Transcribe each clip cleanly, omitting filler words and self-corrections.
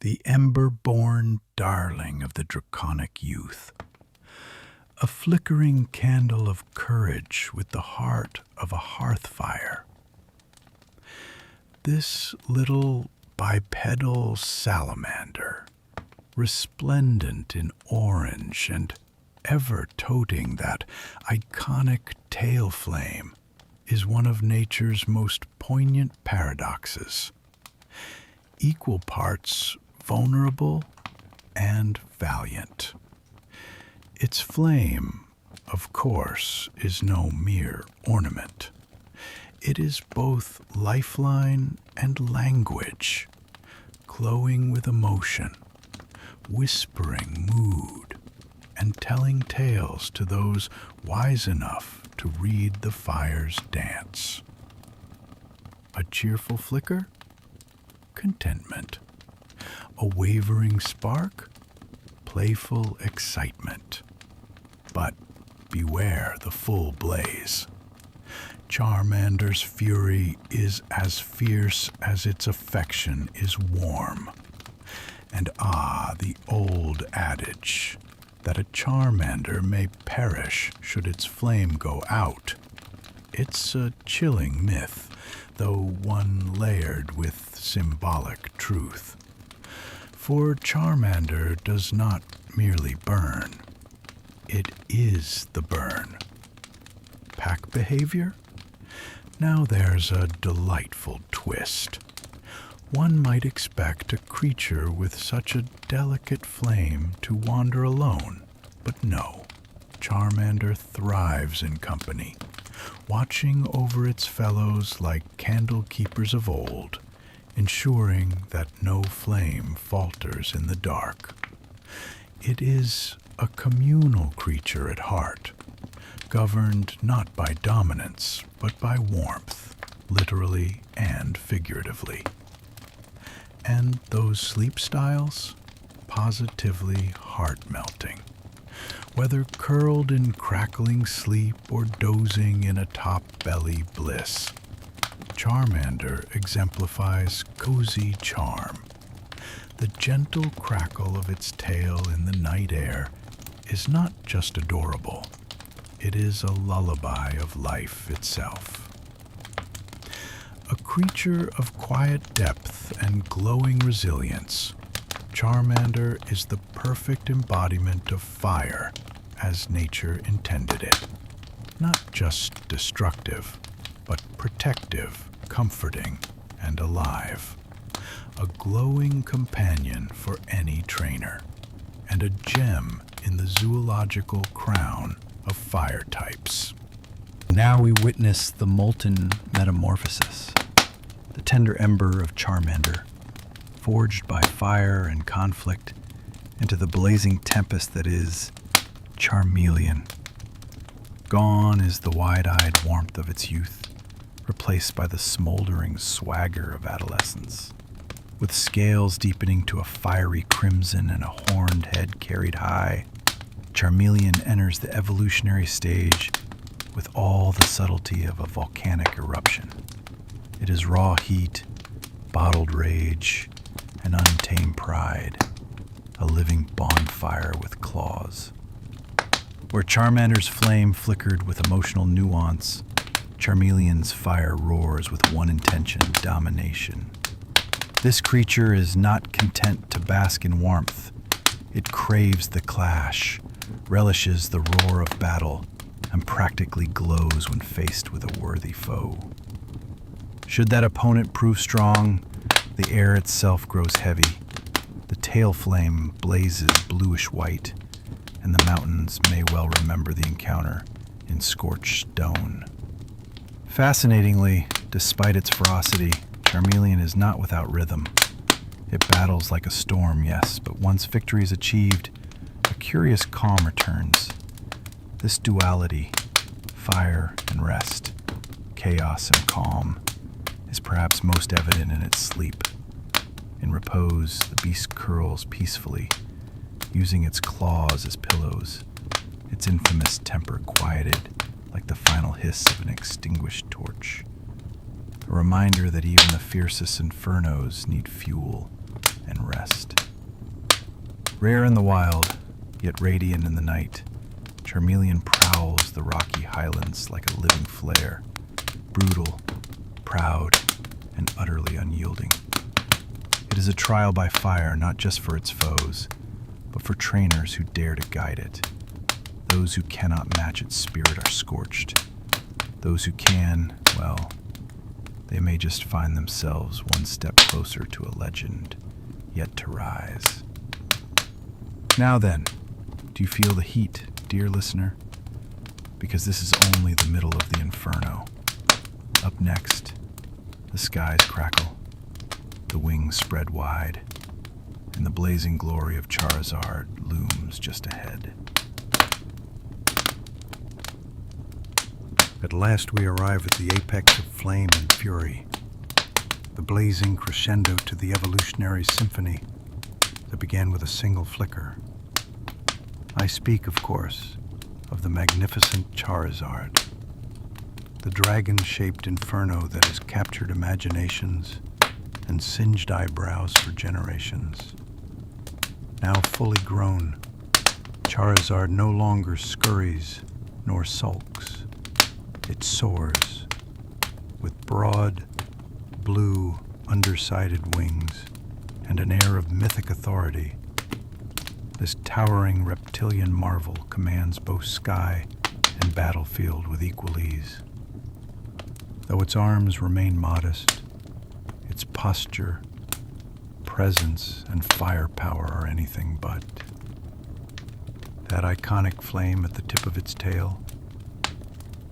the ember-born darling of the draconic youth, a flickering candle of courage with the heart of a hearth fire. This little bipedal salamander, resplendent in orange and ever toting that iconic tail flame, is one of nature's most poignant paradoxes. Equal parts vulnerable and valiant. Its flame, of course, is no mere ornament. It is both lifeline and language, glowing with emotion, whispering mood, and telling tales to those wise enough to read the fire's dance. A cheerful flicker? Contentment. A wavering spark? Playful excitement. But beware the full blaze. Charmander's fury is as fierce as its affection is warm. And the old adage that a Charmander may perish should its flame go out. It's a chilling myth, though one layered with symbolic truth. For Charmander does not merely burn. It is the burn. Pack behavior? Now there's a delightful twist. One might expect a creature with such a delicate flame to wander alone, but no. Charmander thrives in company, watching over its fellows like candle keepers of old, ensuring that no flame falters in the dark. It is a communal creature at heart, governed not by dominance, but by warmth, literally and figuratively. And those sleep styles? Positively heart-melting. Whether curled in crackling sleep or dozing in a top-belly bliss, Charmander exemplifies cozy charm. The gentle crackle of its tail in the night air is not just adorable. It is a lullaby of life itself. A creature of quiet depth and glowing resilience, Charmander is the perfect embodiment of fire as nature intended it. Not just destructive, but protective, comforting, and alive. A glowing companion for any trainer, and a gem in the zoological crown of fire types. Now we witness the molten metamorphosis, the tender ember of Charmander, forged by fire and conflict into the blazing tempest that is Charmeleon. Gone is the wide-eyed warmth of its youth, replaced by the smoldering swagger of adolescence. With scales deepening to a fiery crimson and a horned head carried high, Charmeleon enters the evolutionary stage with all the subtlety of a volcanic eruption. It is raw heat, bottled rage, and untamed pride, a living bonfire with claws. Where Charmander's flame flickered with emotional nuance, Charmeleon's fire roars with one intention: domination. This creature is not content to bask in warmth. It craves the clash, relishes the roar of battle, and practically glows when faced with a worthy foe. Should that opponent prove strong, the air itself grows heavy. The tail flame blazes bluish white, and the mountains may well remember the encounter in scorched stone. Fascinatingly, despite its ferocity, Charmeleon is not without rhythm. It battles like a storm, yes, but once victory is achieved, a curious calm returns. This duality, fire and rest, chaos and calm, is perhaps most evident in its sleep. In repose, the beast curls peacefully, using its claws as pillows, its infamous temper quieted like the final hiss of an extinguished torch. A reminder that even the fiercest infernos need fuel and rest. Rare in the wild, yet radiant in the night, Charmeleon prowls the rocky highlands like a living flare, brutal, proud, and utterly unyielding. It is a trial by fire, not just for its foes, but for trainers who dare to guide it. Those who cannot match its spirit are scorched. Those who can, well, they may just find themselves one step closer to a legend yet to rise. Now then, do you feel the heat, dear listener? Because this is only the middle of the inferno. Up next, the skies crackle, the wings spread wide, and the blazing glory of Charizard looms just ahead. At last we arrive at the apex of flame and fury, the blazing crescendo to the evolutionary symphony that began with a single flicker. I speak, of course, of the magnificent Charizard, the dragon-shaped inferno that has captured imaginations and singed eyebrows for generations. Now fully grown, Charizard no longer scurries nor sulks. It soars with broad, blue, undersided wings and an air of mythic authority. This towering reptilian marvel commands both sky and battlefield with equal ease. Though its arms remain modest, its posture, presence, and firepower are anything but. That iconic flame at the tip of its tail,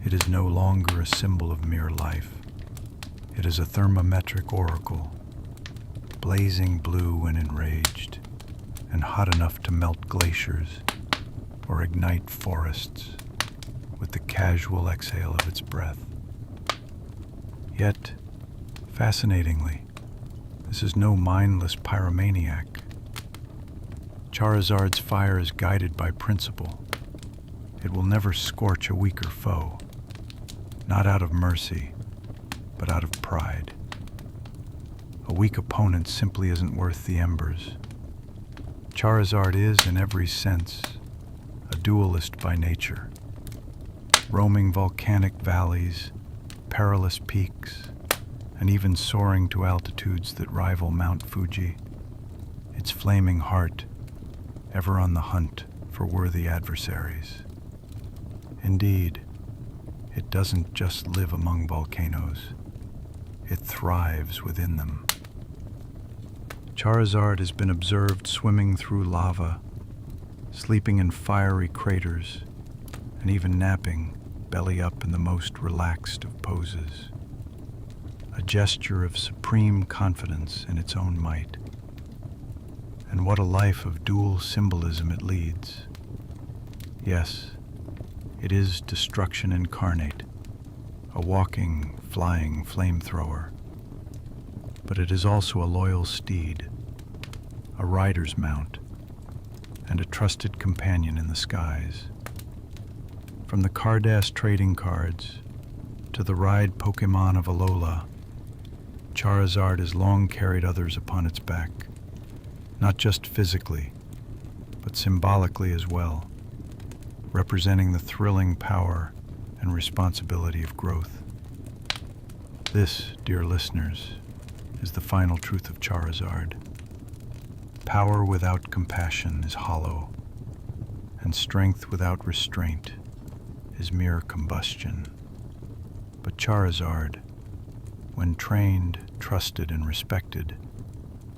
it is no longer a symbol of mere life. It is a thermometric oracle, blazing blue when enraged, and hot enough to melt glaciers or ignite forests with the casual exhale of its breath. Yet, fascinatingly, this is no mindless pyromaniac. Charizard's fire is guided by principle. It will never scorch a weaker foe, not out of mercy, but out of pride. A weak opponent simply isn't worth the embers. Charizard is, in every sense, a duelist by nature, roaming volcanic valleys, perilous peaks, and even soaring to altitudes that rival Mount Fuji, its flaming heart ever on the hunt for worthy adversaries. Indeed, it doesn't just live among volcanoes, it thrives within them. Charizard has been observed swimming through lava, sleeping in fiery craters, and even napping belly up in the most relaxed of poses. A gesture of supreme confidence in its own might. And what a life of dual symbolism it leads. Yes, it is destruction incarnate, a walking, flying flamethrower. But it is also a loyal steed, a rider's mount, and a trusted companion in the skies. From the Cardass trading cards to the ride Pokemon of Alola, Charizard has long carried others upon its back, not just physically, but symbolically as well, representing the thrilling power and responsibility of growth. This, dear listeners, is the final truth of Charizard. Power without compassion is hollow, and strength without restraint is mere combustion. But Charizard, when trained, trusted, and respected,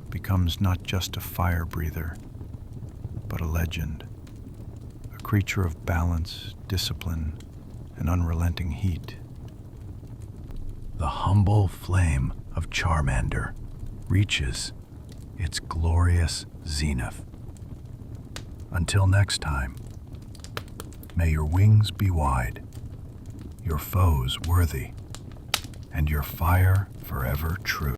becomes not just a fire breather, but a legend, a creature of balance, discipline, and unrelenting heat. The humble flame of Charmander reaches its glorious zenith. Until next time, may your wings be wide, your foes worthy, and your fire forever true.